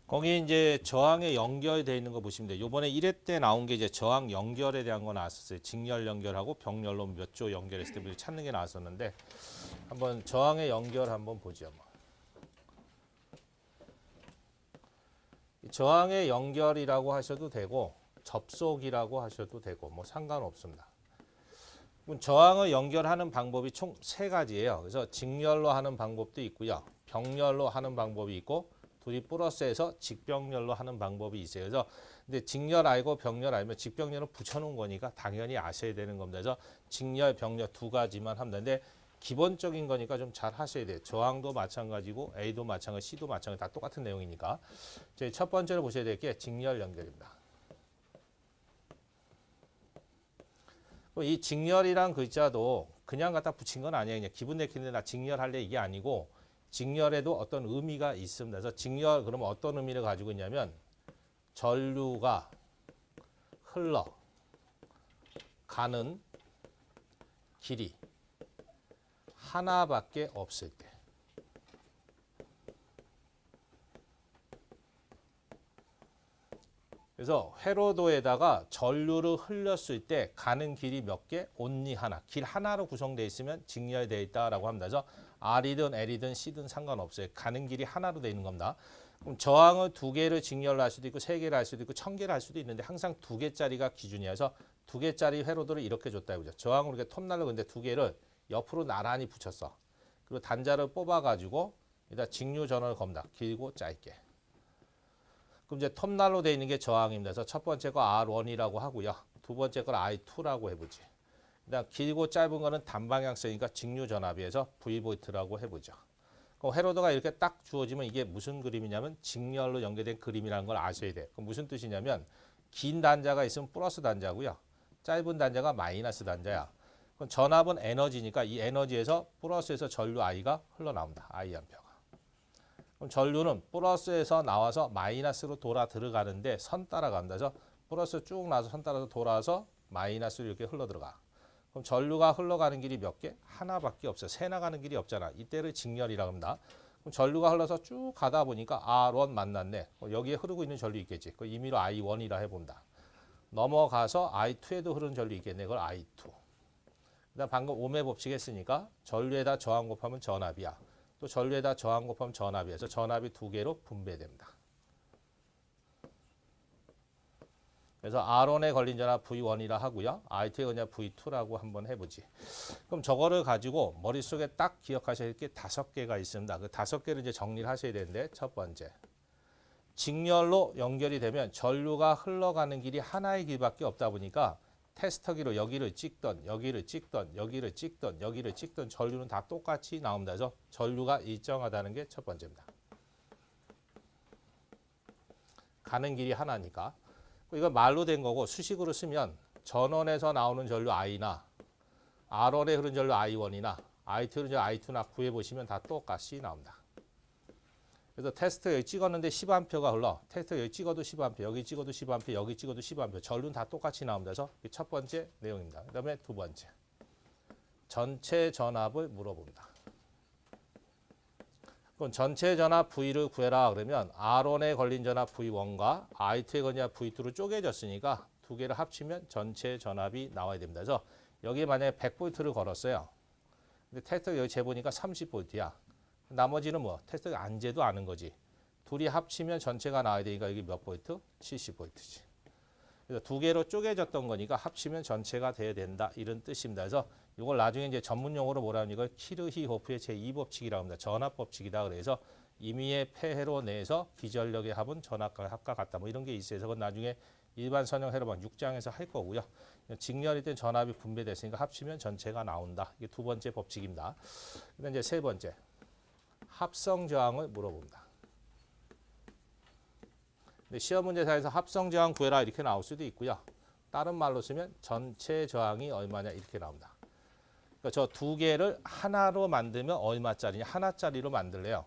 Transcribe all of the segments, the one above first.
거기 이제 저항에 연결되어 있는 거 보시면 돼요. 요번에 1회 때 나온 게 이제 저항 연결에 대한 거 나왔었어요. 직열 연결하고 병렬로 몇 조 연결했을 때 우리 찾는 게 나왔었는데 한번 저항의 연결 한번 보죠. 저항의 연결이라고 하셔도 되고 접속이라고 하셔도 되고 뭐 상관없습니다. 저항을 연결하는 방법이 총 3가지예요. 그래서 직열로 하는 방법도 있고요. 병렬로 하는 방법이 있고 둘이 플러스해서 직병렬로 하는 방법이 있어요. 그래서 근데 직열 알고 병렬 알면 직병렬은 붙여놓은 거니까 당연히 아셔야 되는 겁니다. 그래서 직열, 병렬 2가지만 하면 되는데 기본적인 거니까 좀 잘 하셔야 돼요. 저항도 마찬가지고 A도 마찬가지, C도 마찬가지 다 똑같은 내용이니까. 첫 번째로 보셔야 될 게 직열 연결입니다. 이 직열이란 글자도 그냥 갖다 붙인 건 아니에요. 그냥 기분 내키는데 나 직열할래 이게 아니고 직열에도 어떤 의미가 있습니다. 그래서 직열 그러면 어떤 의미를 가지고 있냐면 전류가 흘러가는 길이 하나밖에 없을 때 그래서 회로도에다가 전류를 흘렸을 때 가는 길이 몇 개? 온리 하나. 길 하나로 구성되어 있으면 직렬되어 있다라고 합니다. 그래서 R이든 L이든 C든 상관없어요. 가는 길이 하나로 되어 있는 겁니다. 그럼 저항을 2개를 직렬로 할 수도 있고 3개를 할 수도 있고 1000개를 할 수도 있는데 항상 2개짜리가 기준이어서 2개짜리 회로도를 이렇게 줬다 이거죠. 저항으로 이렇게 톱날로 근데 2개를 옆으로 나란히 붙였어. 그리고 단자를 뽑아가지고 일단 직류 전원을 겁니다. 길고 짧게. 그럼 이제 톱날로 되어 있는 게 저항입니다. 그래서 첫 번째 거 R1이라고 하고요. 두 번째 걸 I2라고 해보지. 그다음 길고 짧은 거는 단방향성이니까 직류 전압이어서 V볼트라고 해보죠. 그럼 회로도가 이렇게 딱 주어지면 이게 무슨 그림이냐면 직렬로 연결된 그림이라는 걸 아셔야 돼요. 그럼 무슨 뜻이냐면 긴 단자가 있으면 플러스 단자고요. 짧은 단자가 마이너스 단자야. 그럼 전압은 에너지니까 이 에너지에서 플러스에서 전류 I가 흘러나온다. I 암페어가. 그럼 전류는 플러스에서 나와서 마이너스로 돌아 들어가는데 선 따라간다. 그래서 플러스 쭉 나와서 선 따라서 돌아서 마이너스로 이렇게 흘러 들어가. 그럼 전류가 흘러가는 길이 몇 개? 하나밖에 없어요. 새 나가는 길이 없잖아. 이때를 직렬이라고 합니다. 그럼 전류가 흘러서 쭉 가다 보니까 R1 만났네. 여기에 흐르고 있는 전류 있겠지. 그 임의로 I1이라 해본다. 넘어가서 I2에도 흐르는 전류 있겠네. 그걸 I2. 그다음 방금 오음의 법칙 했으니까 전류에다 저항 곱하면 전압이야. 또 전류에다 저항 곱하면 전압이어서 전압이 2개로 분배됩니다. 그래서 R1에 걸린 전압 V1이라 하고요. I2에 걸린 전압 V2라고 한번 해보지. 그럼 저거를 가지고 머릿속에 딱 기억하셔야 할 게 5개가 있습니다. 그 5개를 이제 정리를 하셔야 되는데 첫 번째. 직렬로 연결이 되면 전류가 흘러가는 길이 하나의 길밖에 없다 보니까 테스터기로 여기를 찍던 여기를 찍던 여기를 찍던 여기를 찍던 전류는 다 똑같이 나옵니다. 그래서 전류가 일정하다는 게 첫 번째입니다. 가는 길이 하나니까. 이건 말로 된 거고 수식으로 쓰면 전원에서 나오는 전류 I나 R1에 흐른 전류 I1이나 I2에 흐른 전류 I2나 구해보시면 다 똑같이 나옵니다. 그래서 테스트 여기 찍었는데 10A가 흘러. 테스트 여기 찍어도 10A, 여기 찍어도 10A, 여기 찍어도 10A. 전류는 다 똑같이 나옵니다. 그래서 첫 번째 내용입니다. 그 다음에 두 번째. 전체 전압을 물어봅니다. 그럼 전체 전압 V를 구해라 그러면 R1에 걸린 전압 V1과 I2에 걸린 전압 V2로 쪼개졌으니까 2개를 합치면 전체 전압이 나와야 됩니다. 그래서 여기에 만약에 100V를 걸었어요. 근데 테스트 여기 재보니까 30V야. 나머지는 뭐 테스트가 안 재도 아는 거지. 둘이 합치면 전체가 나와야 되니까 여기 몇 볼트? 70볼트지. 그래서 2개로 쪼개졌던 거니까 합치면 전체가 돼야 된다. 이런 뜻입니다. 그래서 이걸 나중에 이제 전문 용어로 뭐라 하면 이걸 키르히호프의 제2법칙이라고 합니다. 전압법칙이다. 그래서 임의의 폐해로 내서 기전력의 합은 전압과 합과 같다. 뭐 이런 게 있어요. 그건 나중에 일반 선형 회로방 6장에서 할 거고요. 직렬일 때 전압이 분배됐으니까 합치면 전체가 나온다. 이게 두 번째 법칙입니다. 그다음 이제 세 번째. 합성 저항을 물어봅니다. 근데 시험 문제사에서 합성 저항 구해라 이렇게 나올 수도 있고요. 다른 말로 쓰면 전체 저항이 얼마냐 이렇게 나옵니다. 그러니까 저 2개를 하나로 만들면 얼마짜리냐 하나짜리로 만들래요.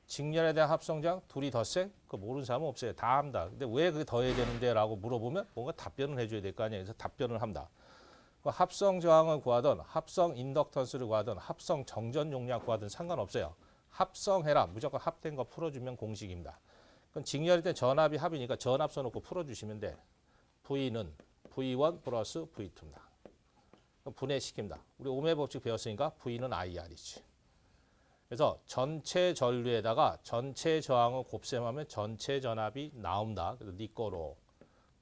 직렬에 대한 합성 저항 둘이 더 세? 그거 모르는 사람은 없어요. 다 합니다. 근데 왜 그게 더 해야 되는데 라고 물어보면 뭔가 답변을 해줘야 될 거 아니에요. 그래서 답변을 합니다. 합성 저항을 구하든 합성 인덕턴스를 구하든 합성 정전 용량 구하든 상관없어요. 합성해라. 무조건 합된 거 풀어주면 공식입니다. 그럼 직렬일 때 전압이 합이니까 전압 써놓고 풀어주시면 돼. V는 V1 플러스 V2입니다. 그럼 분해시킵니다. 우리 오음의 법칙 배웠으니까 V는 IR이지. 그래서 전체 전류에다가 전체 저항을 곱셈하면 전체 전압이 나온다. 그래서 네 거로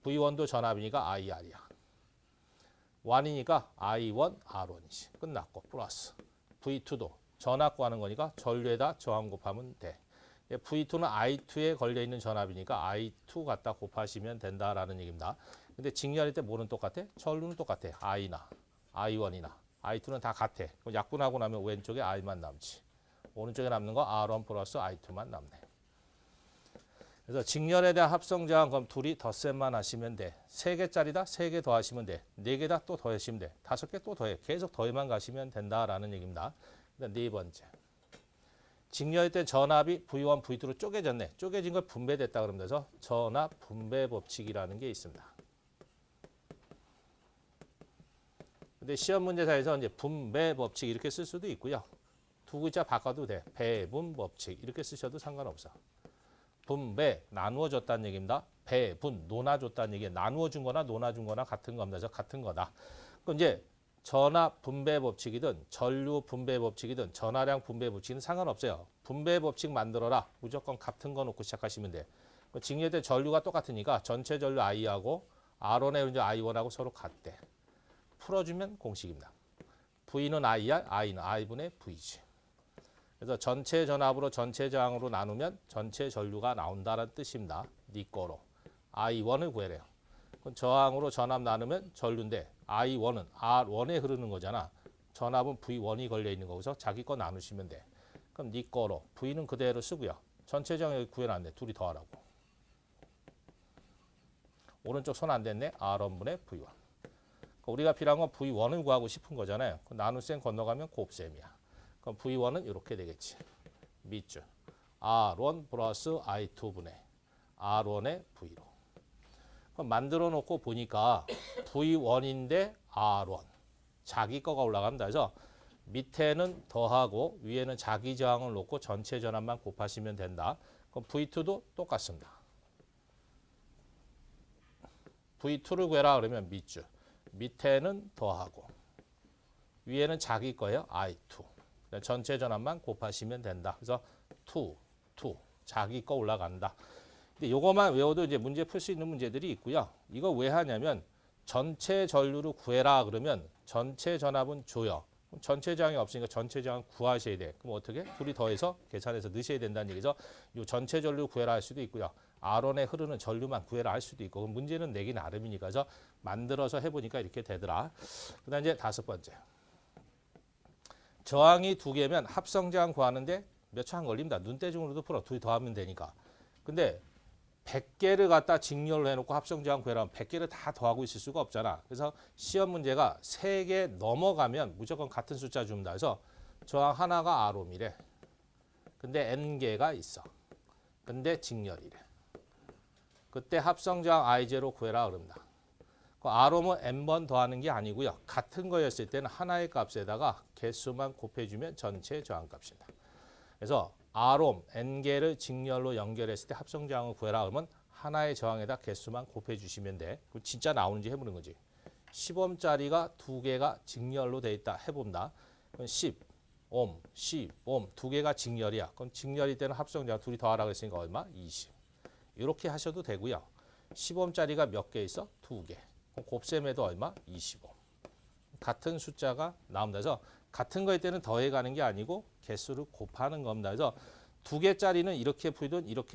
V1도 전압이니까 IR이야. 1이니까 I1, R1이지. 끝났고 플러스 V2도 전압 구하는 거니까 전류에다 저항 곱하면 돼. V2는 I2에 걸려있는 전압이니까 I2 갖다 곱하시면 된다라는 얘기입니다. 근데 직렬일 때 뭐는 똑같아? 전류는 똑같아. I나 I1이나 I2는 다 같아. 그럼 약분하고 나면 왼쪽에 I만 남지. 오른쪽에 남는 거 R1 플러스 I2만 남네. 그래서 직렬에 대한 합성 저항 그럼 둘이 덧셈만 하시면 돼. 3개짜리다 3개 더하시면 돼. 4개다 또 더하시면 돼. 5개 또 더해. 계속 더해만 가시면 된다라는 얘기입니다. 네 번째. 직렬일 때 전압이 V1, V2로 쪼개졌네. 쪼개진 걸 분배됐다 그러면 돼서 전압 분배 법칙이라는 게 있습니다. 근데 시험 문제사에서 이제 분배 법칙 이렇게 쓸 수도 있고요. 두 글자 바꿔도 돼. 배분 법칙 이렇게 쓰셔도 상관없어. 분배 나누어줬다는 얘기입니다. 배분 놓아줬다는 얘기에 나누어준 거나 놓아준 거나 같은 겁니다. 그래서 같은 거다. 그럼 이제 전압 분배 법칙이든 전류 분배 법칙이든 전하량 분배 법칙은 상관없어요. 분배 법칙 만들어라. 무조건 같은 거 놓고 시작하시면 돼. 직렬 때 전류가 똑같으니까 전체 전류 I하고 R1의 이제 I1하고 서로 같대. 풀어주면 공식입니다. V는 IR, I는 I분의 V지. 그래서 전체 전압으로 전체 저항으로 나누면 전체 전류가 나온다는 뜻입니다. 네 거로. I1을 구해래요. 그럼 저항으로 전압 나누면 전류인데 I1은 R1에 흐르는 거잖아. 전압은 V1이 걸려있는 거기서 자기 거 나누시면 돼. 그럼 네 거로. V는 그대로 쓰고요. 전체 저항 여기 구해놨네. 둘이 더하라고. 오른쪽 손 안 댔네. R1분의 V1. 우리가 필요한 건 V1을 구하고 싶은 거잖아요. 나눗셈 건너가면 곱셈이야. 그럼 V1은 이렇게 되겠지. 밑줄. R1 플러스 I2분의 R1의 V로. 그럼 만들어 놓고 보니까 V1인데 R1. 자기 거가 올라갑니다. 그래서 밑에는 더하고 위에는 자기 저항을 놓고 전체 전압만 곱하시면 된다. 그럼 V2도 똑같습니다. V2를 구해라 그러면 밑줄. 밑에는 더하고 위에는 자기 거예요. I2. 전체 전압만 곱하시면 된다. 그래서 2, 자기 거 올라간다. 근데 이거만 외워도 이제 문제 풀 수 있는 문제들이 있고요. 이거 왜 하냐면 전체 전류를 구해라 그러면 전체 전압은 줘요. 그럼 전체 저항이 없으니까 전체 저항 구하셔야 돼. 그럼 어떻게? 둘이 더해서 계산해서 넣으셔야 된다는 얘기죠. 이 전체 전류 구해라 할 수도 있고요. R1에 흐르는 전류만 구해라 할 수도 있고 문제는 내기 나름이니까 저 만들어서 해보니까 이렇게 되더라. 그다음 이제 5번째. 저항이 2개면 합성 저항 구하는데 몇 초 안 걸립니다. 눈대중으로도 풀어. 둘이 더하면 되니까. 근데 100개를 갖다 직렬로 해놓고 합성 저항 구해라면 100개를 다 더하고 있을 수가 없잖아. 그래서 시험 문제가 3개 넘어가면 무조건 같은 숫자 줍니다. 그래서 저항 하나가 R옴이래. 근데 N개가 있어. 근데 직렬이래. 그때 합성 저항 I0 구해라 그럽니다. R옴은 N번 더하는 게 아니고요. 같은 거였을 때는 하나의 값에다가 개수만 곱해주면 전체 저항값입니다. 그래서 R옴, N개를 직렬로 연결했을 때 합성 저항을 구해라 그러면 하나의 저항에다 개수만 곱해주시면 돼. 그럼 진짜 나오는지 해보는 거지. 10옴짜리가 2개가 직렬로 돼 있다 해봅니다. 그럼 10옴, 10옴 2개가 직렬이야. 그럼 직렬일 때는 합성 저항 둘이 더하라고 했으니까 얼마? 20. 이렇게 하셔도 되고요. 10옴짜리가 몇 개 있어? 2개. 곱셈에도 얼마? 25. 같은 숫자가 나옵니다. 그래서 같은 거일 때는 더해가는 게 아니고 개수를 곱하는 겁니다. 그래서 2개짜리는 이렇게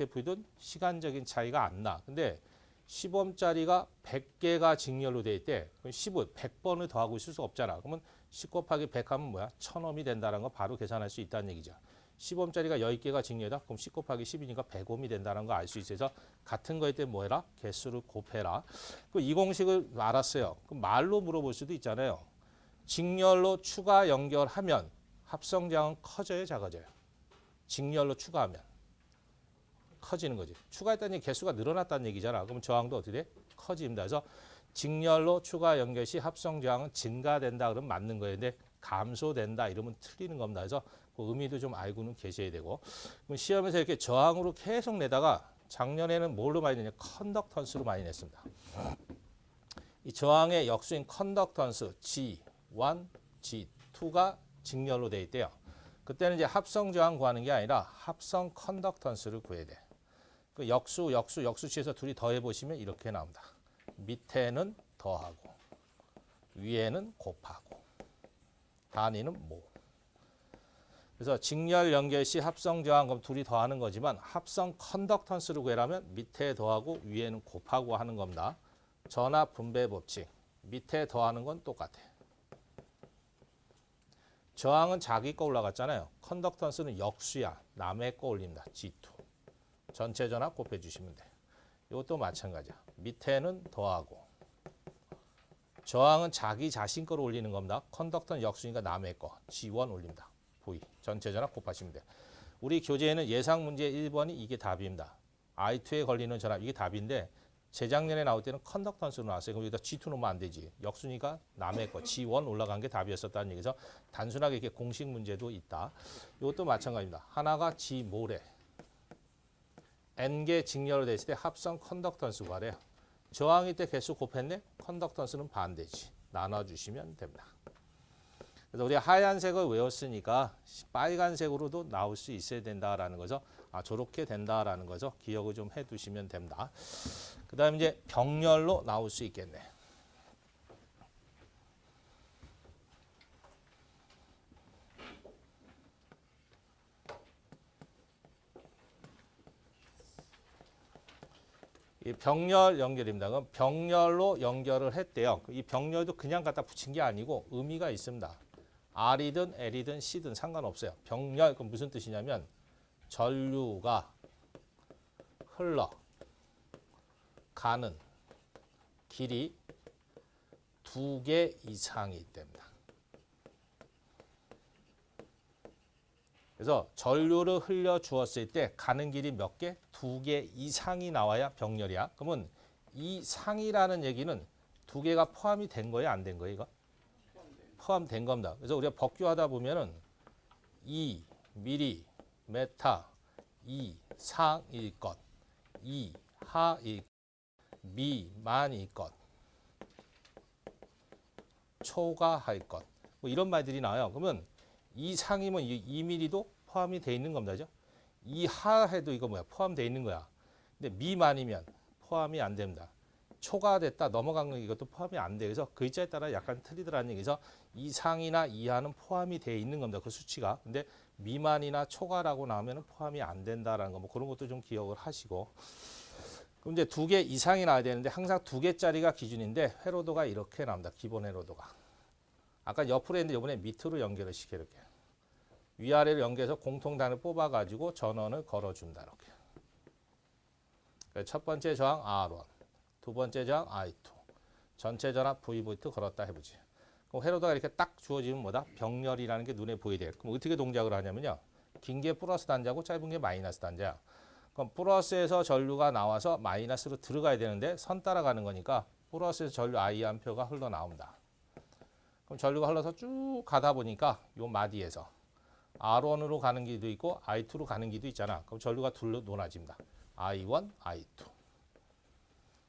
풀든 시간적인 차이가 안 나. 근데 10옴짜리가 100개가 직렬로 돼 있대. 그럼 10을 100번을 더하고 있을 수 없잖아. 그러면 10 곱하기 100 하면 뭐야? 1000옴이 된다는 거 바로 계산할 수 있다는 얘기죠. 10옴짜리가 10개가 직렬이다. 그럼 10 곱하기 10이니까 100옴이 된다는 거 알 수 있어서 같은 거일 때 뭐 해라? 개수를 곱해라. 이 공식을 알았어요. 그럼 말로 물어볼 수도 있잖아요. 직렬로 추가 연결하면 합성 저항은 커져요, 작아져요? 직렬로 추가하면 커지는 거지. 추가했다는 얘기 개수가 늘어났다는 얘기잖아. 그럼 저항도 어떻게 돼? 커집니다. 그래서 직렬로 추가 연결 시 합성 저항은 증가된다 그러면 맞는 거예요. 근데 감소된다 이러면 틀리는 겁니다. 그래서 그 의미도 좀 알고는 계셔야 되고. 그럼 시험에서 이렇게 저항으로 계속 내다가 작년에는 뭘로 많이 냈냐? 컨덕턴스로 많이 냈습니다. 이 저항의 역수인 컨덕턴스 G1, G2가 직렬로 돼 있대요. 그때는 이제 합성 저항 구하는 게 아니라 합성 컨덕턴스를 구해야 돼. 그 역수치에서 둘이 더해 보시면 이렇게 나옵니다. 밑에는 더하고 위에는 곱하고 단위는 모. 그래서 직렬 연결 시 합성 저항 그럼 둘이 더하는 거지만 합성 컨덕턴스를 구하려면 밑에 더하고 위에는 곱하고 하는 겁니다. 전압 분배 법칙. 밑에 더하는 건 똑같아. 저항은 자기 거 올라갔잖아요. 컨덕턴스는 역수야. 남의 거 올립니다. G2. 전체 전압 곱해주시면 돼. 이것도 마찬가지야. 밑에는 더하고. 저항은 자기 자신 거로 올리는 겁니다. 컨덕터는 역수니까 남의 거. G1 올립니다. V. 전체 전압 곱하시면 돼. 우리 교재에는 예상 문제 1번이 이게 답입니다. I2에 걸리는 전압 이게 답인데 재작년에 나올 때는 컨덕턴스로 나왔어요. 그럼 여기다 G2 넣으면 안 되지. 역수니까 남의 거 G1 올라간 게 답이었었다는 얘기죠. 단순하게 이렇게 공식 문제도 있다. 이것도 마찬가지입니다. 하나가 G모래. N개 직렬로 돼 있을 때 합성 컨덕턴스 구하래요. 저항일 때 개수 곱했네. 컨덕턴스는 반대지. 나눠주시면 됩니다. 그래서 우리 하얀색을 외웠으니까 빨간색으로도 나올 수 있어야 된다라는 거죠. 아, 저렇게 된다라는 거죠. 기억을 좀 해두시면 됩니다. 그 다음에 이제 병렬로 나올 수 있겠네. 이 병렬 연결입니다. 그럼 병렬로 연결을 했대요. 이 병렬도 그냥 갖다 붙인 게 아니고 의미가 있습니다. R이든 L이든 C든 상관없어요. 병렬, 그럼 무슨 뜻이냐면 전류가 흘러가는 길이 2개 이상이 됩니다. 그래서 전류를 흘려 주었을 때 가는 길이 몇 개? 2개 이상이 나와야 병렬이야. 그러면 이 상이라는 얘기는 2개가 포함이 된 거예요? 안 된 거예요? 이거? 포함된 겁니다. 그래서 우리가 법규하다 보면은 2mm, 이상일 것, 이하일 미만일 것, 초과할 것, 뭐 이런 말들이 나와요. 그러면 이상이면 2mm도 포함이 돼 있는 겁니다. 그죠? 이하해도 이거 뭐야? 포함되어 있는 거야. 근데 미만이면 포함이 안 됩니다. 초과됐다 넘어간 거 이것도 포함이 안 돼. 그래서 글자에 따라 약간 틀리더라는 얘기죠. 이상이나 이하는 포함이 돼 있는 겁니다. 그 수치가. 근데 미만이나 초과라고 나오면 포함이 안 된다라는 거. 뭐 그런 것도 좀 기억을 하시고. 그럼 이제 2개 이상이 나와야 되는데 항상 2개짜리가 기준인데 회로도가 이렇게 나옵니다. 기본 회로도가. 아까 옆으로 했는데 이번에 밑으로 연결을 시켜 이렇게. 위아래로 연결해서 공통단을 뽑아가지고 전원을 걸어준다. 이렇게. 첫 번째 저항 R1, 두 번째 저항 I2, 전체 전압 VV2 걸었다 해보지. 그럼 회로도가 이렇게 딱 주어지면 뭐다? 병렬이라는 게 눈에 보이게 돼요. 그럼 어떻게 동작을 하냐면요. 긴 게 플러스 단자고 짧은 게 마이너스 단자야. 그럼 플러스에서 전류가 나와서 마이너스로 들어가야 되는데 선 따라가는 거니까 플러스에서 전류 I 한 표가 흘러나옵니다. 그럼 전류가 흘러서 쭉 가다 보니까 요 마디에서 R1으로 가는 길도 있고 I2로 가는 길도 있잖아. 그럼 전류가 둘로 논아집니다. I1, I2.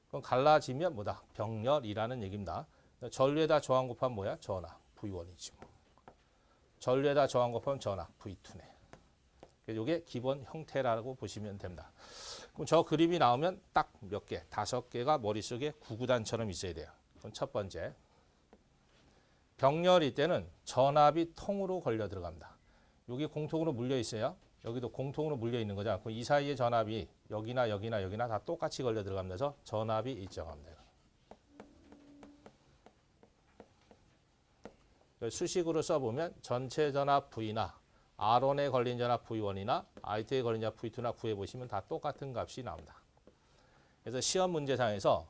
그럼 갈라지면 뭐다? 병렬이라는 얘기입니다. 전류에다 저항 곱하면 뭐야? 전압, V1이지 뭐. 전류에다 저항 곱하면 전압, V2네. 이게 기본 형태라고 보시면 됩니다. 그럼 저 그림이 나오면 딱 몇 개? 5개가 머릿속에 구구단처럼 있어야 돼요. 그럼 첫 번째. 병렬일 때는 전압이 통으로 걸려 들어갑니다. 여기 공통으로 물려 있어요. 여기도 공통으로 물려 있는 거죠. 그럼 이 사이의 전압이 여기나 여기나 여기나 다 똑같이 걸려 들어가면서 전압이 일정합니다. 수식으로 써보면 전체 전압 V나 R1에 걸린 전압 V1이나 I2에 걸린 전압 V2나 구해보시면 다 똑같은 값이 나옵니다. 그래서 시험 문제상에서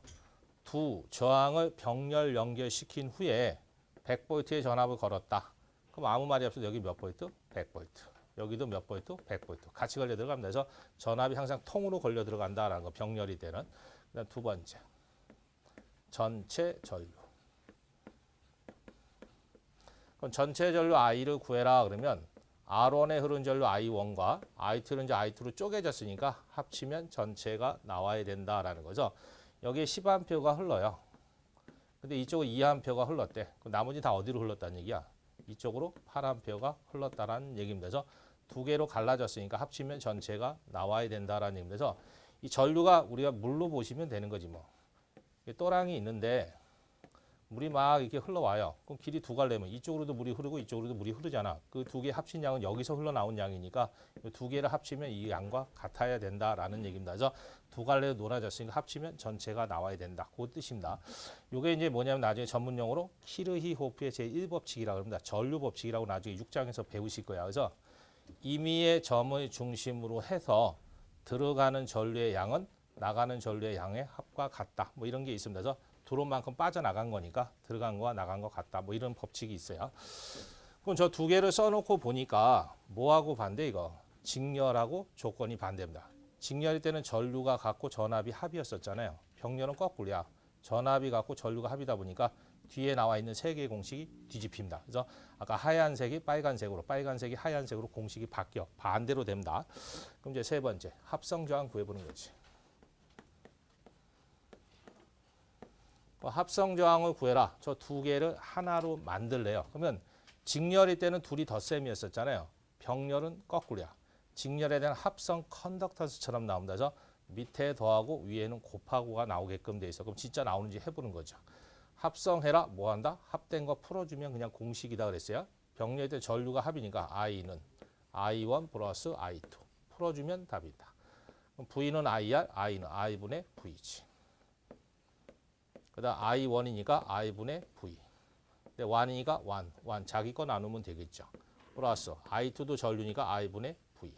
두 저항을 병렬 연결시킨 후에 100V의 전압을 걸었다. 그럼 아무 말이 없어도 여기 몇 볼트? 100V. 여기도 몇 볼트? 100V. 같이 걸려 들어갑니다. 그래서 전압이 항상 통으로 걸려 들어간다라는 거, 병렬이 되는. 그다음 두 번째, 전체 전류. 그럼 전체 전류 I를 구해라 그러면 R1에 흐른 전류 I1과 I2에 흐른 전류 I2로 쪼개졌으니까 합치면 전체가 나와야 된다라는 거죠. 여기에 10A가 흘러요. 근데 이쪽은 2A가 흘렀대. 그럼 나머지 다 어디로 흘렀다는 얘기야? 이쪽으로 8A가 흘렀다라는 얘기입니다. 그래서 두 개로 갈라졌으니까 합치면 전체가 나와야 된다라는 얘기입니다. 그래서 이 전류가 우리가 물로 보시면 되는 거지 뭐. 또랑이 있는데 물이 막 이렇게 흘러와요. 그럼 길이 두 갈래면 이쪽으로도 물이 흐르고 이쪽으로도 물이 흐르잖아. 그 두 개 합친 양은 여기서 흘러나온 양이니까 두 개를 합치면 이 양과 같아야 된다라는 얘기입니다. 그래서 두 갈래로 놀아졌으니까 합치면 전체가 나와야 된다. 그 뜻입니다. 이게 이제 뭐냐면 나중에 전문용어로 키르히호프의 제1법칙이라고 합니다. 전류 법칙이라고 나중에 6장에서 배우실 거야. 그래서 임의의 점의 중심으로 해서 들어가는 전류의 양은 나가는 전류의 양의 합과 같다. 뭐 이런 게 있습니다. 그래서 들어온 만큼 빠져나간 거니까 들어간 거와 나간 거 같다. 뭐 이런 법칙이 있어요. 그럼 저 두 개를 써놓고 보니까 뭐하고 반대 이거? 직렬하고 조건이 반대입니다. 직렬일 때는 전류가 같고 전압이 합이었었잖아요. 병렬은 거꾸로야. 전압이 같고 전류가 합이다 보니까 뒤에 나와 있는 세 개의 공식이 뒤집힙니다. 그래서 아까 하얀색이 빨간색으로, 빨간색이 하얀색으로 공식이 바뀌어 반대로 됩니다. 그럼 이제 세 번째 합성 저항 구해보는 거지. 합성 저항을 구해라. 저 두 개를 하나로 만들래요. 그러면 직렬일 때는 둘이 덧셈이었었잖아요. 병렬은 거꾸로야. 직렬에 대한 합성 컨덕턴스처럼 나옵니다. 그래서 밑에 더하고 위에는 곱하고가 나오게끔 돼 있어. 그럼 진짜 나오는지 해보는 거죠. 합성해라. 뭐 한다? 합된 거 풀어주면 그냥 공식이다 그랬어요. 병렬일 때 전류가 합이니까 I는 I1 플러스 I2. 풀어주면 답이다. 그럼 V는 IR, I는 I분의 V지. 그 다음 I1이니까 I분의 V. 근데 1이니까 1 자기 거 나누면 되겠죠. 플러스 I2도 전류니까 I분의 V.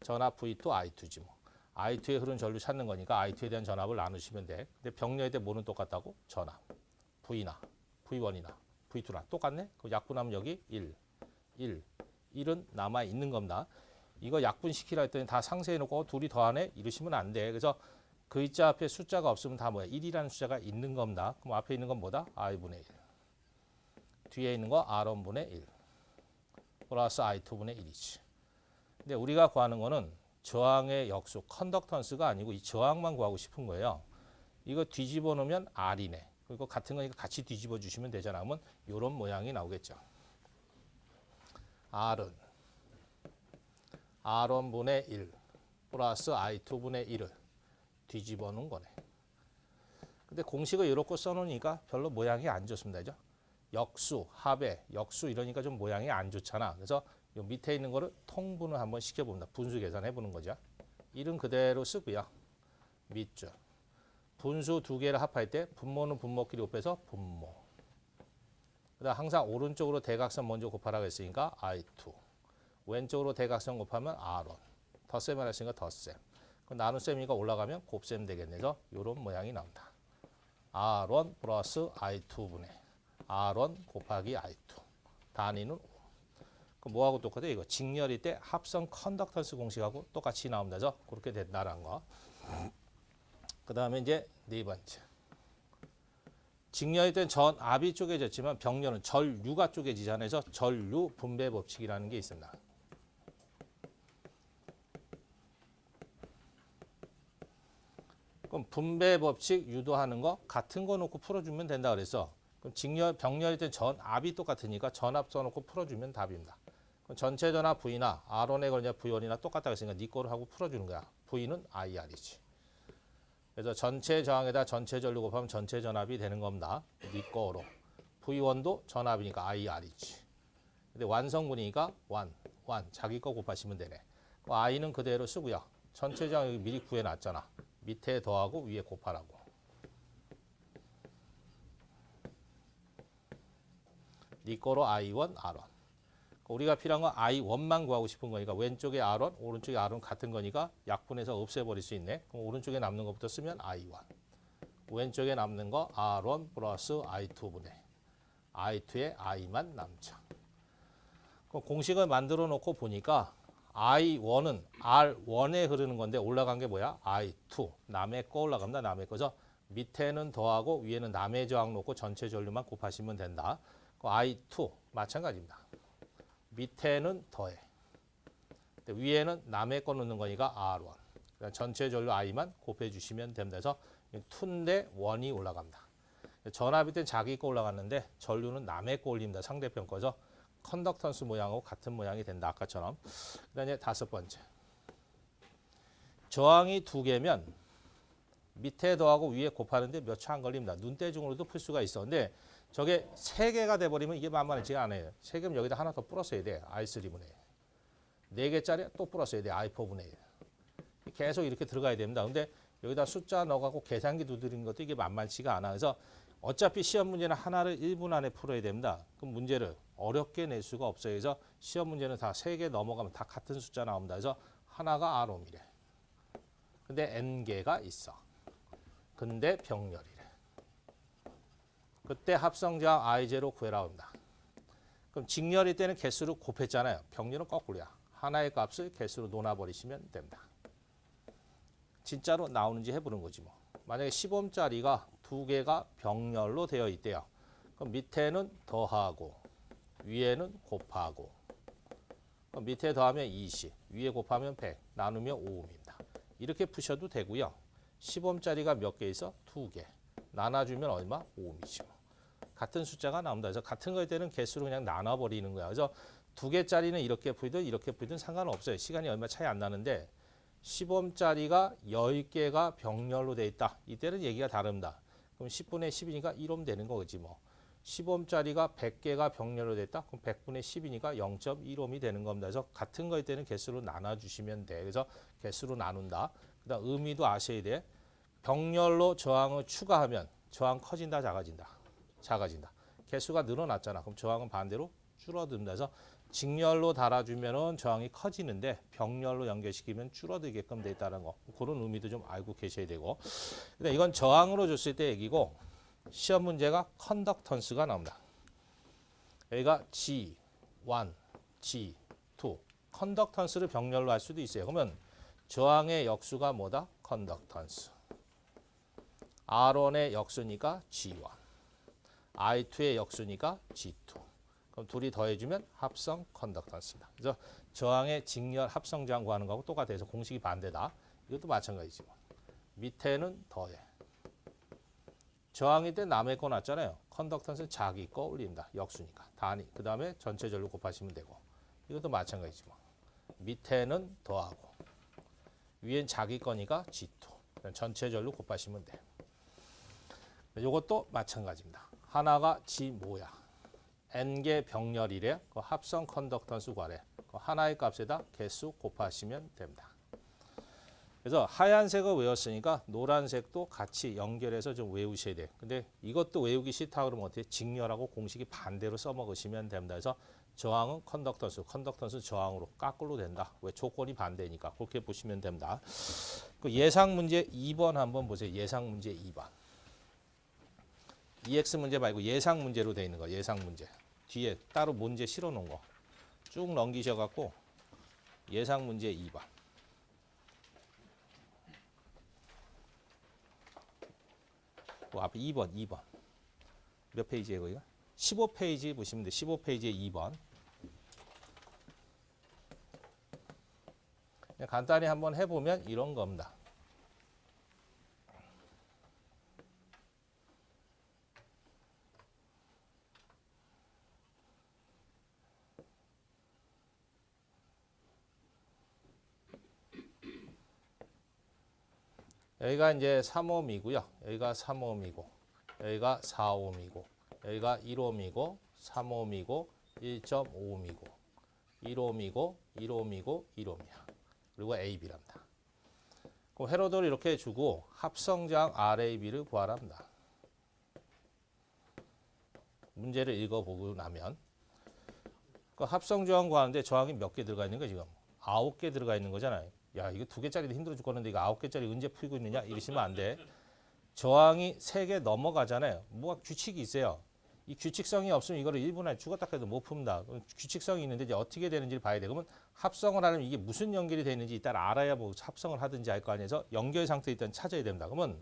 전압 V2 I2지 뭐. I2에 흐른 전류 찾는 거니까 I2에 대한 전압을 나누시면 돼. 근데 병렬일 때 뭐는 똑같다고? 전압. V나 V1이나 V2나 똑같네? 그 약분하면 여기 1. 1은 남아있는 겁니다. 이거 약분시키라 했더니 다 상세해놓고 둘이 더하네? 이러시면 안 돼. 그래서 그 이자 앞에 숫자가 없으면 다 뭐야? 1이라는 숫자가 있는 겁니다. 그럼 앞에 있는 건 뭐다? I분의 1. 뒤에 있는 거 R1분의 1. 플러스 I2분의 1이지. 근데 우리가 구하는 거는 저항의 역수, 컨덕턴스가 아니고 이 저항만 구하고 싶은 거예요. 이거 뒤집어 놓으면 R이네. 그리고 같은 거니까 같이 뒤집어 주시면 되잖아. 그러면 이런 모양이 나오겠죠. R은 R1분의 1 플러스 I2분의 1을 뒤집어 놓은 거네. 근데 공식을 이렇게 써놓으니까 별로 모양이 안 좋습니다. 그죠? 역수, 합의, 역수 이러니까 좀 모양이 안 좋잖아. 그래서 요 밑에 있는 거를 통분을 한번 시켜봅니다. 분수 계산해 보는 거죠. 1은 그대로 쓰고요. 밑줄. 분수 두 개를 합할 때 분모는 분모끼리 곱해서 분모. 그다음 항상 오른쪽으로 대각선 먼저 곱하라고 했으니까 I2. 왼쪽으로 대각선 곱하면 R1. 덧셈을 했으니까 덧셈. 나눗셈이니까 올라가면 곱셈 되겠네. 그래서 이런 모양이 나온다. R1 플러스 I2분의 R1 곱하기 I2. 단위는 5. 그럼 뭐하고 똑같아요? 이거 직렬일 때 합성 컨덕턴스 공식하고 똑같이 나옵니다. 그래서 그렇게 된다는 거. 그 다음에 이제 네 번째. 직렬일 때는 전압이 쪼개졌지만 병렬은 전류가 쪼개지잖아요. 그래서 전류 분배 법칙이라는 게 있습니다. 그럼 분배 법칙 유도하는 거 같은 거 놓고 풀어주면 된다 그래서 그럼 병렬일 때 전압이 똑같으니까 전압 써놓고 풀어주면 답입니다. 그럼 전체 전압 V나 R1에 걸냐 V1이나 똑같다 그랬으니까 네 거로 하고 풀어주는 거야. V는 IR이지. 그래서 전체 저항에다 전체 전류 곱하면 전체 전압이 되는 겁니다. 네 거로. V1도 전압이니까 IR이지. 근데 완성분이니까 1 자기 거 곱하시면 되네. I는 그대로 쓰고요. 전체 저항 여기 미리 구해놨잖아. 밑에 더하고 위에 곱하라고. 네 거로 I1, R1. 우리가 필요한 건 I1만 구하고 싶은 거니까 왼쪽에 R1, 오른쪽에 R1 같은 거니까 약분해서 없애버릴 수 있네. 그럼 오른쪽에 남는 것부터 쓰면 I1. 왼쪽에 남는 거 R1 플러스 I2분의 I2에 I만 남죠. 그럼 공식을 만들어 놓고 보니까 I1은 R1에 흐르는 건데 올라간 게 뭐야? I2. 남의 거 올라갑니다. 남의 거죠. 밑에는 더하고 위에는 남의 저항 놓고 전체 전류만 곱하시면 된다. I2 마찬가지입니다. 밑에는 더해. 근데 위에는 남의 거 넣는 거니까 R1. 그러니까 전체 전류 I만 곱해주시면 됩니다. 그래서 2인데 1이 올라갑니다. 전압일 땐 자기 거 올라갔는데 전류는 남의 거 올립니다. 상대편 거죠. 컨덕턴스 모양하고 같은 모양이 된다. 아까처럼. 그다음에 다섯 번째. 저항이 2개면 밑에 더하고 위에 곱하는데 몇 초 안 걸립니다. 눈대중으로도 풀 수가 있어. 근데 저게 3개가 돼버리면 이게 만만하지가 않아요. 3개면 여기다 하나 더 플러스해야 돼. I3분의 1. 4개짜리 또 플러스해야 돼. I4분의 1. 계속 이렇게 들어가야 됩니다. 근데 여기다 숫자 넣어갖고 계산기 두드리는 것도 이게 만만치가 않아. 그래서 어차피 시험 문제는 하나를 1분 안에 풀어야 됩니다. 그럼 문제를 어렵게 낼 수가 없어요. 그래서 시험 문제는 다 3개 넘어가면 다 같은 숫자 나옵니다. 그래서 하나가 R옴이래. 근데 N개가 있어. 근데 병렬이래. 그때 합성저항 I0 구해라 합니다. 그럼 직렬일 때는 개수를 곱했잖아요. 병렬은 거꾸로야. 하나의 값을 개수로 놓아버리시면 됩니다. 진짜로 나오는지 해보는 거지 뭐. 만약에 10옴짜리가 2개가 병렬로 되어 있대요. 그럼 밑에는 더하고 위에는 곱하고. 그럼 밑에 더하면 20, 위에 곱하면 100, 나누면 5옴입니다. 이렇게 푸셔도 되고요. 10옴짜리가 몇 개 있어? 2개. 나눠주면 얼마? 5옴이지 뭐. 같은 숫자가 나옵니다. 그래서 같은 거일 때는 개수로 그냥 나눠버리는 거야. 그래서 2개짜리는 이렇게 풀든 상관없어요. 시간이 얼마 차이 안 나는데 10옴짜리가 10개가 병렬로 돼 있다. 이때는 얘기가 다릅니다. 그럼 10분의 10이니까 1옴 되는 거지 뭐. 10옴짜리가 100개가 병렬로 됐다. 그럼 100분의 10이니까 0.1옴이 되는 겁니다. 그래서 같은 거일 때는 개수로 나눠주시면 돼. 그래서 개수로 나눈다. 그다음 의미도 아셔야 돼. 병렬로 저항을 추가하면 저항 커진다, 작아진다. 작아진다. 개수가 늘어났잖아. 그럼 저항은 반대로 줄어듭니다. 그래서 직렬로 달아주면은 저항이 커지는데 병렬로 연결시키면 줄어들게끔 돼 있다는 거. 그런 의미도 좀 알고 계셔야 되고. 근데 이건 저항으로 줬을 때 얘기고 시험 문제가 컨덕턴스가 나옵니다. 여기가 G1, G2. 컨덕턴스를 병렬로 할 수도 있어요. 그러면 저항의 역수가 뭐다? 컨덕턴스. R1의 역수니까 G1. I2의 역수니까 G2. 그럼 둘이 더해주면 합성 컨덕턴스입니다. 그래서 저항의 직렬 합성 저항 구하는 거하고 똑같아서 공식이 반대다. 이것도 마찬가지지 뭐. 밑에는 더해. 저항일 때 남의 거 놨잖아요. 컨덕턴스는 자기 거 올립니다. 역수니까. 단위. 그 다음에 전체 전류 곱하시면 되고. 이것도 마찬가지지 뭐. 밑에는 더하고. 위엔 자기 거니까 G2. 전체 전류 곱하시면 돼. 이것도 마찬가지입니다. 하나가 G 뭐야? N개 병렬이래. 그 합성 컨덕턴스 구하래. 그 하나의 값에다 개수 곱하시면 됩니다. 그래서 하얀색을 외웠으니까 노란색도 같이 연결해서 좀 외우셔야 돼. 근데 이것도 외우기 싫다 그러면 어떻게? 직렬하고 공식이 반대로 써먹으시면 됩니다. 그래서 저항은 컨덕턴스 저항으로 까꿀로 된다. 왜? 조건이 반대니까. 그렇게 보시면 됩니다. 그 예상 문제 2번 한번 보세요. 예상 문제 2번. EX 문제 말고 예상 문제로 되어 있는 거. 예상 문제. 뒤에 따로 문제 실어 놓은 거. 쭉 넘기셔갖고 예상 문제 2번. 그 앞에 2번. 몇 페이지에 거기가? 15페이지 보시면 돼요. 15페이지에 2번. 그냥 간단히 한번 해보면 이런 겁니다. 여기가 이제 3옴이고요. 여기가 3옴이고, 여기가 4옴이고, 여기가 1옴이고, 3옴이고, 1.5옴이고, 1옴이고, 1옴이고, 1옴이야. 그리고 AB랍니다. 그럼 회로도를 이렇게 주고 합성저항 RAB를 구하랍니다. 문제를 읽어보고 나면 그 합성저항 구하는데 저항이 몇 개 들어가 있는 거야 지금? 9개 들어가 있는 거잖아요. 야, 이거 2개짜리도 힘들어 죽겠는데 이거 9개짜리 언제 풀고 있느냐? 이러시면 안 돼. 저항이 3개 넘어가잖아요. 뭐가 규칙이 있어요. 이 규칙성이 없으면 이거를 1분 안에 죽었다 해도 못 풉니다. 규칙성이 있는데 이제 어떻게 되는지를 봐야 돼. 그러면 합성을 하려면 이게 무슨 연결이 되어 있는지 일단 알아야 뭐 합성을 하든지 할 거 아니에서 연결 상태 일단 찾아야 됩니다. 그러면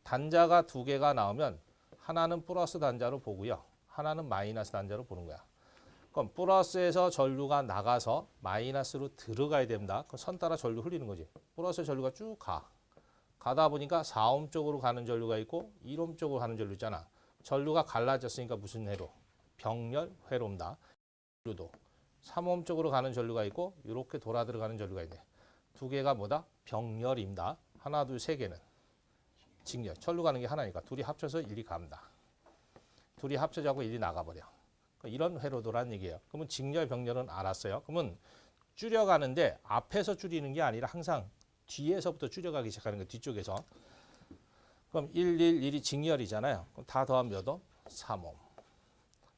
단자가 2개가 나오면 하나는 플러스 단자로 보고요. 하나는 마이너스 단자로 보는 거야. 그럼 플러스에서 전류가 나가서 마이너스로 들어가야 됩니다. 그럼 선 따라 전류 흘리는 거지. 플러스 전류가 쭉 가. 가다 보니까 4옴 쪽으로 가는 전류가 있고 1옴 쪽으로 가는 전류 있잖아. 전류가 갈라졌으니까 무슨 회로? 병렬 회로입니다. 전류도 3옴 쪽으로 가는 전류가 있고 이렇게 돌아 들어가는 전류가 있네. 두 개가 뭐다? 병렬입니다. 하나, 둘, 세 개는 직렬. 전류 가는 게 하나니까 둘이 합쳐서 1이 갑니다. 둘이 합쳐져고 1이 나가버려. 이런 회로도란 얘기예요. 그러면 직렬, 병렬은 알았어요. 그러면 줄여가는데 앞에서 줄이는 게 아니라 항상 뒤에서부터 줄여가기 시작하는 거예요. 뒤쪽에서. 그럼 1, 1이 직렬이잖아요. 그럼 다 더하면 몇 옴? 3옴.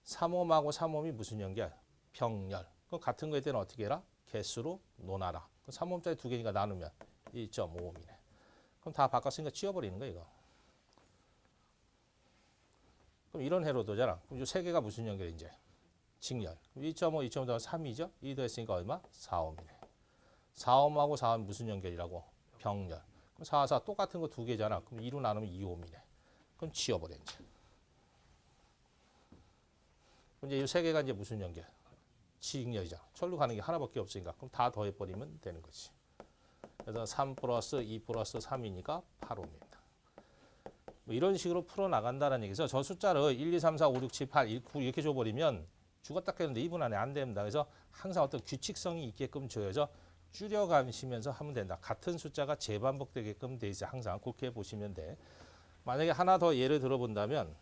3옴하고 3옴이 무슨 연결? 병렬. 그럼 같은 거에 때는 어떻게 해라? 개수로 논하라. 3옴짜리 두 개니까 나누면 1.5옴이네. 그럼 다 바꿨으니까 치워버리는 거야, 이거. 그럼 이런 회로도잖아. 그럼 이 세 개가 무슨 연결 이제? 직렬. 2.5, 2.5 더하면 3이죠? 2 더했으니까 얼마? 4옴이네. 4옴하고 4옴 무슨 연결이라고? 병렬. 그럼 4, 4 똑같은 거 두 개잖아. 그럼 2로 나누면 2옴이네. 그럼 치워버려 이제. 그럼 이제 이 세 개가 이제 무슨 연결? 직렬이잖아. 철로 가는 게 하나밖에 없으니까. 그럼 다 더해버리면 되는 거지. 그래서 3 플러스 2 플러스 3이니까 8옴입니다. 뭐 이런 식으로 풀어나간다는 얘기죠. 저 숫자를 1, 2, 3, 4, 5, 6, 7, 8, 1, 9 이렇게 줘버리면 죽었다 깨는데 2분 안에 안 됩니다. 그래서 항상 어떤 규칙성이 있게끔 줘야죠. 줄여가시면서 하면 된다. 같은 숫자가 재반복되게끔 돼 있어요. 항상 그렇게 보시면 돼. 만약에 하나 더 예를 들어본다면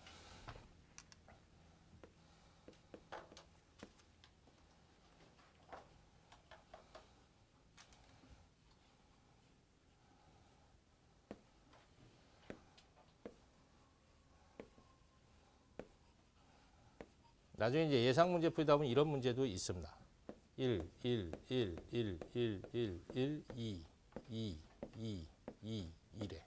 나중에 이제 예상 문제 풀다 보면 이런 문제도 있습니다. 1, 1, 1, 1, 1, 1, 1, 2, 2, 2, 2, 1에.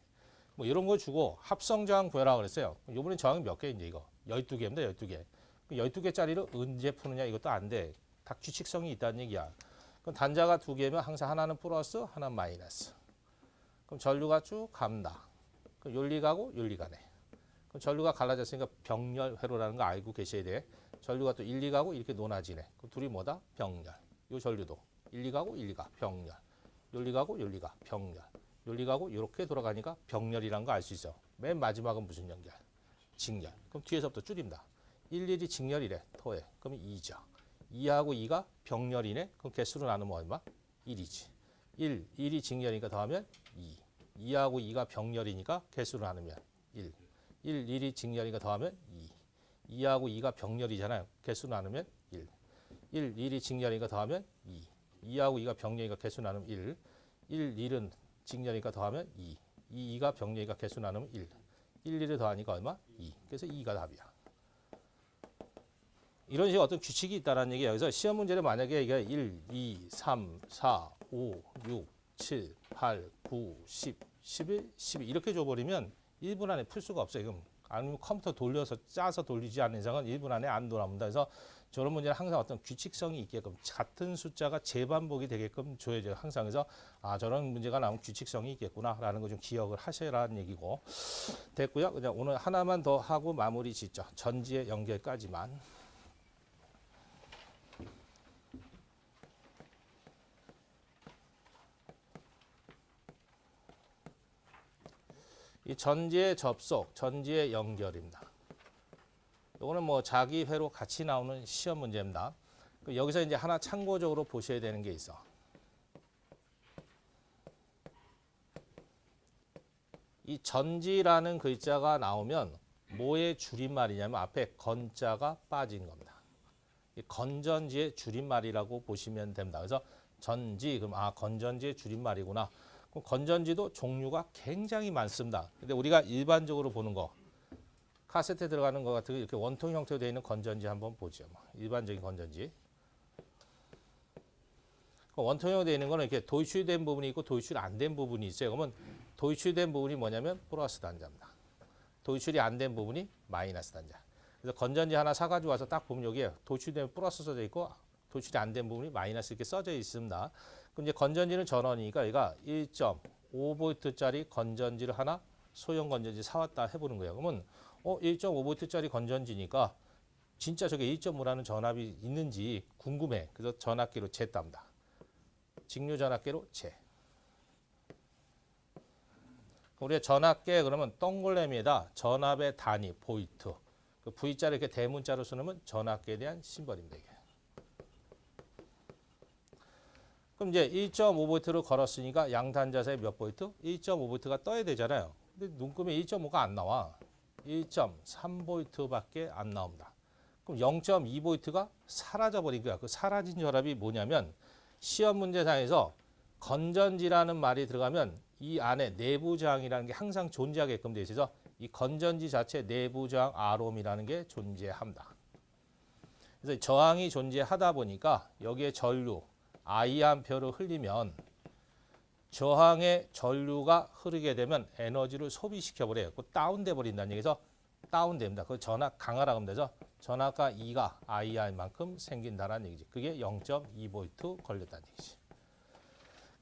뭐 이런 거 주고 합성 저항 구해라 그랬어요. 이번엔 저항이 몇 개인지 이거? 12개입니다. 12개. 12개짜리를 언제 푸느냐 이것도 안 돼. 다 규칙성이 있다는 얘기야. 그럼 단자가 두 개면 항상 하나는 플러스, 하나는 마이너스. 그럼 전류가 쭉 갑니다. 그럼 윤리 가고 윤리 가네. 그럼 전류가 갈라졌으니까 병렬 회로라는 거 알고 계셔야 돼. 전류가 또 1, 2 가고 이렇게 논하지네. 그럼 둘이 뭐다? 병렬. 요 전류도 1, 2 가고 1, 2가 병렬. 윤리 가고 윤리 가 병렬. 윤리 가고 이렇게 돌아가니까 병렬이라는 거 알 수 있어. 맨 마지막은 무슨 연결? 직렬. 그럼 뒤에서부터 줄입니다. 1, 1이 직렬이래. 토해. 그럼 2죠. 2하고 2가 병렬이네. 그럼 개수로 나누면 얼마? 1이지. 1, 1이 직렬이니까 더하면 2. 2하고 2가 병렬이니까 개수로 나누면 1. 1, 1이 직렬이니까 더하면 2. 2하고 2가 병렬이잖아요. 개수 나누면 1. 1, 1이 직렬이니까 더하면 2. 2하고 2가 병렬이니까 개수 나누면 1. 1, 1은 직렬이니까 더하면 2. 2, 2가 병렬이니까 개수 나누면 1. 1, 1을 더하니까 얼마? 2. 그래서 2가 답이야. 이런 식의 어떤 규칙이 있다는 얘기예요. 그래서 시험 문제를 만약에 이게 1, 2, 3, 4, 5, 6, 7, 8, 9, 10, 11, 12 이렇게 줘버리면 1분 안에 풀 수가 없어요. 그럼 아니면 컴퓨터 돌려서 짜서 돌리지 않는 이상은 1분 안에 안 돌아옵니다. 그래서 저런 문제는 항상 어떤 규칙성이 있게끔 같은 숫자가 재반복이 되게끔 줘야 돼요. 항상. 그래서 아 저런 문제가 나오면 규칙성이 있겠구나라는 거 좀 기억을 하셔라는 얘기고 됐고요. 그냥 오늘 하나만 더 하고 마무리 짓죠. 전지의 연결까지만. 이 전지의 접속, 전지의 연결입니다. 이거는 뭐 자기 회로 같이 나오는 시험 문제입니다. 여기서 이제 하나 참고적으로 보셔야 되는 게 있어. 이 전지라는 글자가 나오면 뭐의 줄임말이냐면 앞에 건자가 빠진 겁니다. 이 건전지의 줄임말이라고 보시면 됩니다. 그래서 전지, 그럼 아 건전지의 줄임말이구나. 그럼 건전지도 종류가 굉장히 많습니다. 근데 우리가 일반적으로 보는 거, 카세트에 들어가는 것 같은 이렇게 원통 형태로 되어 있는 건전지 한번 보죠. 일반적인 건전지. 원통형으로 되어 있는 거는 이렇게 도출된 부분이 있고 도출 안 된 부분이 있어요. 그러면 도출된 부분이 뭐냐면 플러스 단자입니다. 도출이 안 된 부분이 마이너스 단자. 그래서 건전지 하나 사가지고 와서 딱 보면 여기에 도출된 플러스 써져 있고 도출이 안 된 부분이 마이너스 이렇게 써져 있습니다. 그럼 이제 건전지는 전원이니까 얘가 1.5V짜리 건전지를 하나 소형 건전지 사왔다 해보는 거예요. 그러면 1.5V짜리 건전지니까 진짜 저게 1.5라는 전압이 있는지 궁금해. 그래서 전압계로 쟀답니다. 직류 전압계로 재. 우리가 전압계 그러면 동그라미에다 전압의 단위 보이트. 그 V자를 이렇게 대문자로 쓰면 전압계에 대한 심벌입니다. 이게. 그럼 이제 1.5V를 걸었으니까 양탄자사에 몇 볼트? 1.5V가 떠야 되잖아요. 근데 눈금에 1.5가 안 나와. 1.3V밖에 안 나옵니다. 그럼 0.2V가 사라져버린 거야. 그 사라진 전압이 뭐냐면 시험 문제상에서 건전지라는 말이 들어가면 이 안에 내부 저항이라는 게 항상 존재하게끔 되어 있어서 이 건전지 자체 내부 저항 R옴이라는 게 존재합니다. 그래서 저항이 존재하다 보니까 여기에 전류 I암페어를 흘리면 저항의 전류가 흐르게 되면 에너지를 소비시켜버려요. 그 다운돼 버린다는 얘기에서 다운됩니다. 그 전압 강하라고 하면 되죠. 전압가 E가 IR만큼 생긴다는 얘기지. 그게 0.2V 걸렸다는 얘기지.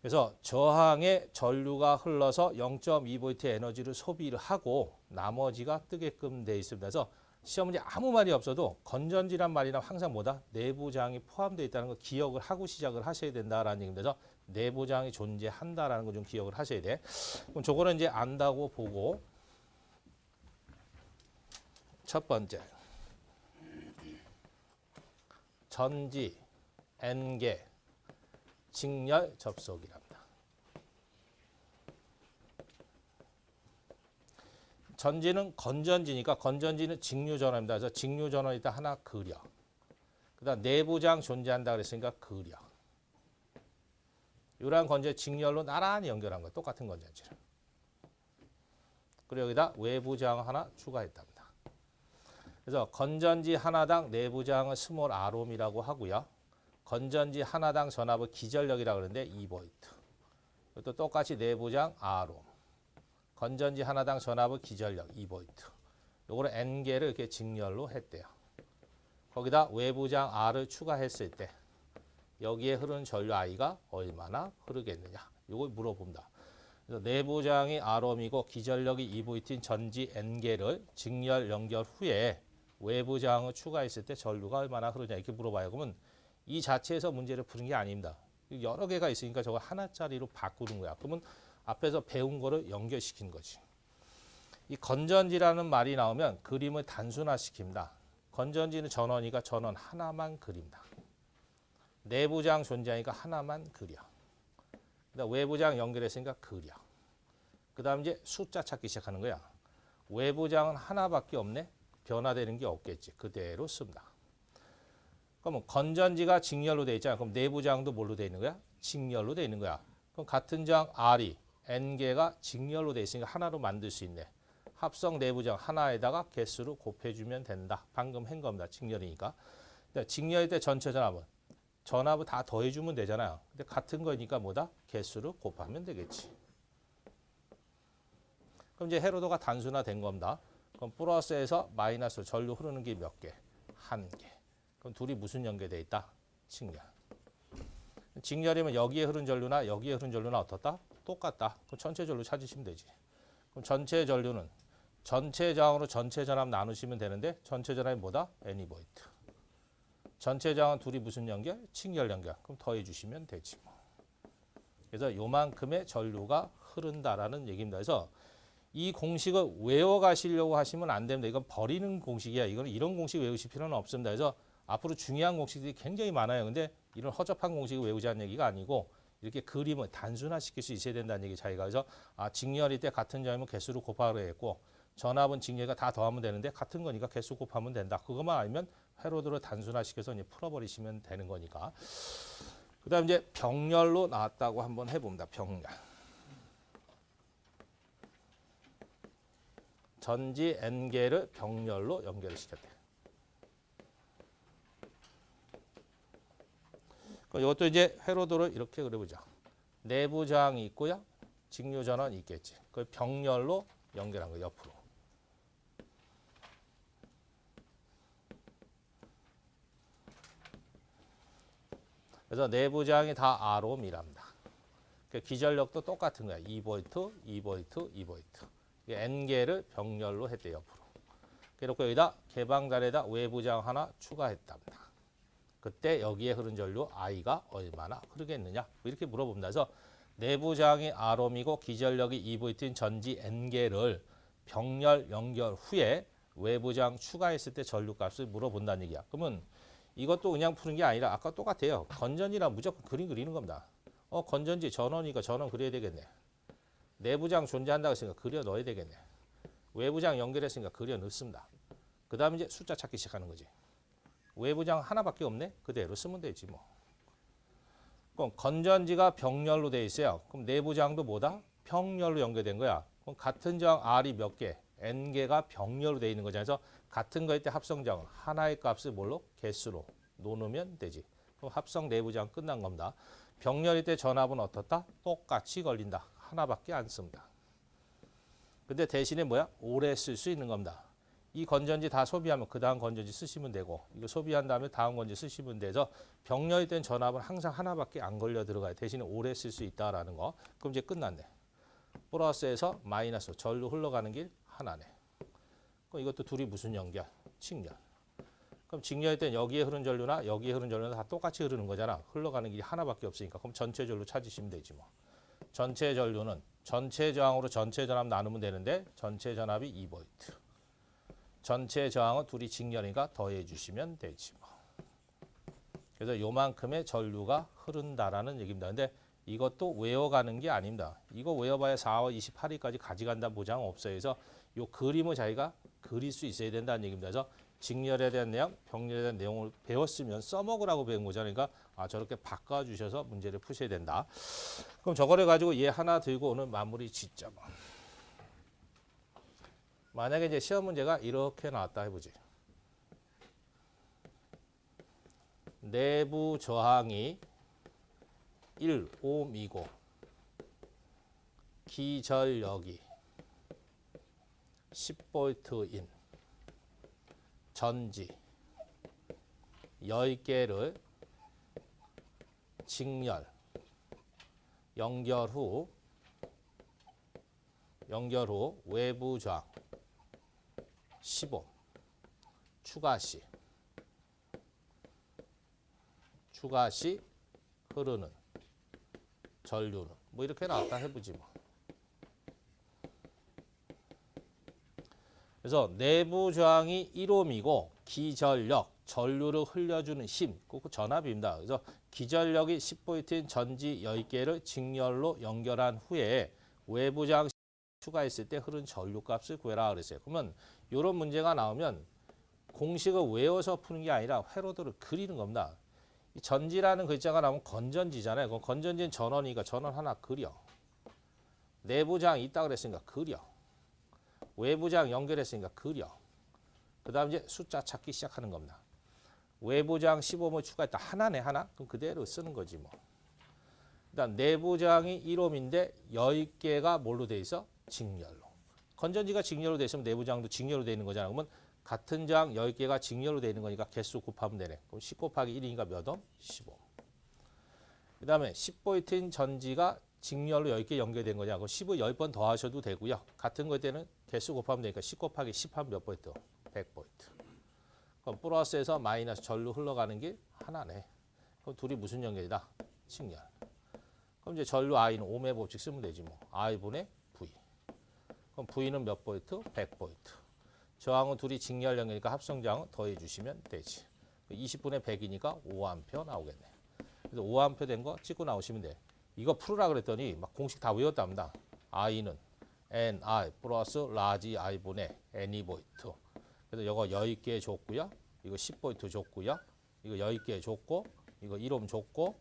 그래서 저항의 전류가 흘러서 0.2V의 에너지를 소비를 하고 나머지가 뜨게끔 돼 있습니다. 그래서 시험 문제 아무 말이 없어도 건전지란 말이나 항상 뭐다? 내부 저항이 포함되어 있다는 거 기억을 하고 시작을 하셔야 된다라는 얘기입니다. 그래서 내부 저항이 존재한다라는 거 좀 기억을 하셔야 돼. 그럼 저거는 이제 안다고 보고 첫 번째 전지, N개, 직렬 접속이랍니다. 전지는 건전지니까 건전지는 직류전원입니다. 그래서 직류전원이 일단 하나 그려. 그 다음 내부장 존재한다 그랬으니까 그려. 이러한 건전지 직렬로 나란히 연결한 거예요. 똑같은 건전지를. 그리고 여기다 외부장 하나 추가했답니다. 그래서 건전지 하나당 내부장은 스몰 R옴이라고 하고요. 건전지 하나당 전압을 기전력이라고 그러는데 2V. 이것도 똑같이 내부장 R옴. 건전지 하나당 전압의 기전력 2V. 요거를 N개를 이렇게 직렬로 했대요. 거기다 외부장 R을 추가했을 때 여기에 흐르는 전류 I가 얼마나 흐르겠느냐. 요걸 물어봅니다. 그래서 내부장이 R옴이고 기전력이 2V인 전지 N개를 직렬 연결 후에 외부장을 추가했을 때 전류가 얼마나 흐르냐 이렇게 물어봐요. 그러면 이 자체에서 문제를 푸는 게 아닙니다. 여러 개가 있으니까 저거 하나짜리로 바꾸는 거야. 그러면 앞에서 배운 거를 연결시키는 거지. 이 건전지라는 말이 나오면 그림을 단순화시킵니다. 건전지는 전원이니까 전원 하나만 그립니다. 내부장 존재하니까 하나만 그려. 그다음 외부장 연결했으니까 그려. 그 다음 이제 숫자 찾기 시작하는 거야. 외부장은 하나밖에 없네. 변화되는 게 없겠지. 그대로 씁니다. 그럼 건전지가 직렬로 돼 있잖아. 그럼 내부장도 뭘로 돼 있는 거야? 직렬로 돼 있는 거야. 그럼 같은 장 R이 N개가 직렬로 돼 있으니까 하나로 만들 수 있네. 합성 내부장 하나에다가 개수를 곱해주면 된다. 방금 한 겁니다. 직렬이니까. 직렬일 때 전체 전압을 다 더해주면 되잖아요. 근데 같은 거니까 뭐다? 개수를 곱하면 되겠지. 그럼 이제 해로도가 단순화된 겁니다. 그럼 플러스에서 마이너스 전류 흐르는 게 몇 개? 한 개. 그럼 둘이 무슨 연계되어 있다? 직렬. 직렬이면 여기에 흐른 전류나 여기에 흐른 전류나 어떻다? 똑같다. 그럼 전체 전류 찾으시면 되지. 그럼 전체 전류는 전체 저항으로 전체 전압 나누시면 되는데 전체 전압이 뭐다? NV. 전체 저항은 둘이 무슨 연결? 직렬 연결. 그럼 더해 주시면 되지 뭐. 그래서 요만큼의 전류가 흐른다라는 얘기입니다. 그래서 이 공식을 외워가시려고 하시면 안 됩니다. 이건 버리는 공식이야. 이건 이런 공식 외우실 필요는 없습니다. 그래서 앞으로 중요한 공식들이 굉장히 많아요. 근데 이런 허접한 공식을 외우자는 얘기가 아니고 이렇게 그림을 단순화시킬 수 있어야 된다는 얘기 차이가. 그래서 직렬일 때 같은 점이면 개수를 곱하려 했고 전압은 직렬이가 다 더하면 되는데 같은 거니까 개수 곱하면 된다. 그것만 알면 회로도를 단순화시켜서 이제 풀어버리시면 되는 거니까. 그 다음 이제 병렬로 나왔다고 한번 해봅니다. 병렬. 전지 N개를 병렬로 연결을 시켰대. 그럼 이것도 이제 회로도를 이렇게 그려보자. 내부 저항이 있고요. 직류 전원이 있겠지. 그걸 병렬로 연결한 거 옆으로. 그래서 내부 저항이 다 R옴이랍니다. 기전력도 똑같은 거야. 2V, 2V, 2V. N개를 병렬로 했대 옆으로. 그래놓고 여기다 개방단에다 외부장 하나 추가했답니다. 그때 여기에 흐른 전류 I가 얼마나 흐르겠느냐 이렇게 물어봅니다. 그래서 내부장이 R옴이고 기전력이 2V인 전지 N개를 병렬 연결 후에 외부장 추가했을 때 전류값을 물어본다는 얘기야. 그러면 이것도 그냥 푸는 게 아니라 아까 똑같아요. 건전지랑 무조건 그림 그리는 겁니다. 건전지 전원이니까 전원 그려야 되겠네. 내부장 존재한다고 했으니까 그려 넣어야 되겠네. 외부장 연결했으니까 그려 넣습니다. 그 다음에 이제 숫자 찾기 시작하는 거지. 외부장 하나밖에 없네? 그대로 쓰면 되지 뭐. 그럼 건전지가 병렬로 돼 있어요. 그럼 내부장도 뭐다? 병렬로 연결된 거야. 그럼 같은 저항 R이 몇 개? N개가 병렬로 돼 있는 거잖아요. 그래서 같은 거일 때 합성저항은 하나의 값을 뭘로? 개수로 놓으면 되지. 그럼 합성 내부장 끝난 겁니다. 병렬일 때 전압은 어떻다? 똑같이 걸린다. 하나밖에 안 씁니다. 근데 대신에 뭐야? 오래 쓸 수 있는 겁니다. 이 건전지 다 소비하면 그 다음 건전지 쓰시면 되고 이거 소비한 다음에 다음 건전지 쓰시면 돼서 병렬일 땐 전압은 항상 하나밖에 안 걸려 들어가요. 대신에 오래 쓸 수 있다라는 거. 그럼 이제 끝났네. 플러스에서 마이너스 전류 흘러가는 길 하나네. 그럼 이것도 둘이 무슨 연결? 직렬. 그럼 직렬일 땐 여기에 흐른 전류나 여기에 흐른 전류는 다 똑같이 흐르는 거잖아. 흘러가는 길이 하나밖에 없으니까. 그럼 전체 전류 찾으시면 되지 뭐. 전체 전류는 전체 저항으로 전체 전압 나누면 되는데 전체 전압이 2V. 전체 저항은 둘이 직렬이니까 더해 주시면 되지 뭐. 그래서 요만큼의 전류가 흐른다라는 얘기입니다. 근데 이것도 외워가는 게 아닙니다. 이거 외워봐야 4월 28일까지 가져간다는 보장 없어요. 그래서 요 그림을 자기가 그릴 수 있어야 된다는 얘기입니다. 그래서 직렬에 대한 내용, 병렬에 대한 내용을 배웠으면 써먹으라고 배운 거잖아요. 그러니까 저렇게 바꿔주셔서 문제를 푸셔야 된다. 그럼 저거를 가지고 얘 하나 들고 오늘 마무리 짓자. 만약에 이제 시험 문제가 이렇게 나왔다 해보지. 내부 저항이 1옴이고 기전력이 10V인 전지 10개를 직렬 연결 후 외부 저항 15 추가 시 흐르는 전류는 뭐 이렇게 나왔다 해보지 뭐. 그래서 내부 저항이 1옴이고 기전력 전류를 흘려주는 힘 그 전압입니다. 그래서 기전력이 10V인 전지 10개를 직렬로 연결한 후에 외부 저항 추가했을 때 흐른 전류값을 구해라 그랬어요. 그러면 이런 문제가 나오면 공식을 외워서 푸는 게 아니라 회로도를 그리는 겁니다. 이 전지라는 글자가 나오면 건전지잖아요. 그럼 건전지는 전원이니까 전원 하나 그려. 내부장 있다 그랬으니까 그려. 외부장 연결했으니까 그려. 그 다음 이제 숫자 찾기 시작하는 겁니다. 외부장 15을 추가했다. 하나네 하나. 그럼 그대로 쓰는 거지 뭐. 일단 내부장이 1옴인데 10개가 뭘로 돼 있어? 직렬로. 건전지가 직렬로 돼 있으면 내부장도 직렬로 돼 있는 거잖아. 그러면 같은 장 10개가 직렬로 돼 있는 거니까 개수 곱하면 되네. 그럼 10 곱하기 1이니까 몇 옴? 15. 그 다음에 10V인 전지가 직렬로 10개 연결된 거냐. 그럼 10을 10번 더 하셔도 되고요. 같은 거 때는 개수 곱하면 되니까 10 곱하기 10 하면 몇 볼트? 100V. 그럼 플러스에서 마이너스 전류 흘러가는 길 하나네. 그럼 둘이 무슨 연결이다? 직렬. 그럼 이제 전류 I는 ohm의 법칙 쓰면 되지 뭐. I분의 V. 그럼 V는 몇 볼트? 100V. 저항은 둘이 직렬 연결이니까 합성저항은 더해 주시면 되지. 20분의 100이니까 5A 나오겠네. 그래서 5A 된 거 찍고 나오시면 돼. 이거 풀으라 그랬더니 막 공식 다 외웠답니다. I는 NI 플러스 라지 I분의 N이보이트. 그래서 이거 10개 줬고요. 이거 10V 줬고요. 이거 10개 줬고 이거 1옴 줬고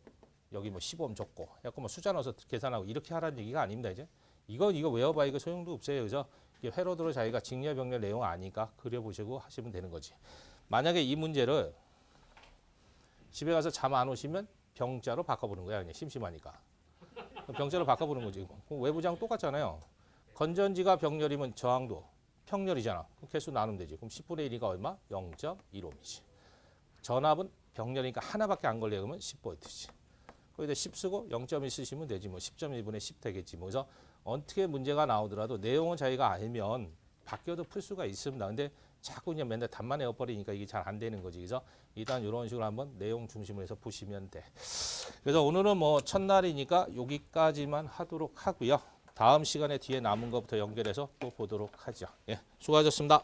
여기 뭐 10옴 줬고. 약간 뭐 숫자 넣어서 계산하고 이렇게 하라는 얘기가 아닙니다. 이제 이거 외워봐. 이거 소용도 없어요. 그죠? 회로도로 자기가 직렬 병렬 내용 아니까 그려보시고 하시면 되는 거지. 만약에 이 문제를 집에 가서 잠 안 오시면 병자로 바꿔보는 거야. 그냥 심심하니까. 병자로 바꿔보는 거지. 그럼 외부장 똑같잖아요. 건전지가 병렬이면 저항도 평렬이잖아. 그럼 개수 나누면 되지. 그럼 10분의 1이가 얼마? 0.1옴이지. 전압은 병렬이니까 하나밖에 안 걸려. 그러면 10V지. 거기다 10 쓰고 0.1 쓰시면 되지. 뭐 10.1분의 10 되겠지. 뭐 그래서 어떻게 문제가 나오더라도 내용은 자기가 알면 바뀌어도 풀 수가 있습니다. 근데 자꾸 그냥 맨날 답만 외워버리니까 이게 잘 안 되는 거지. 그래서 일단 이런 식으로 한번 내용 중심으로 해서 보시면 돼. 그래서 오늘은 뭐 첫날이니까 여기까지만 하도록 하고요. 다음 시간에 뒤에 남은 것부터 연결해서 또 보도록 하죠. 예, 수고하셨습니다.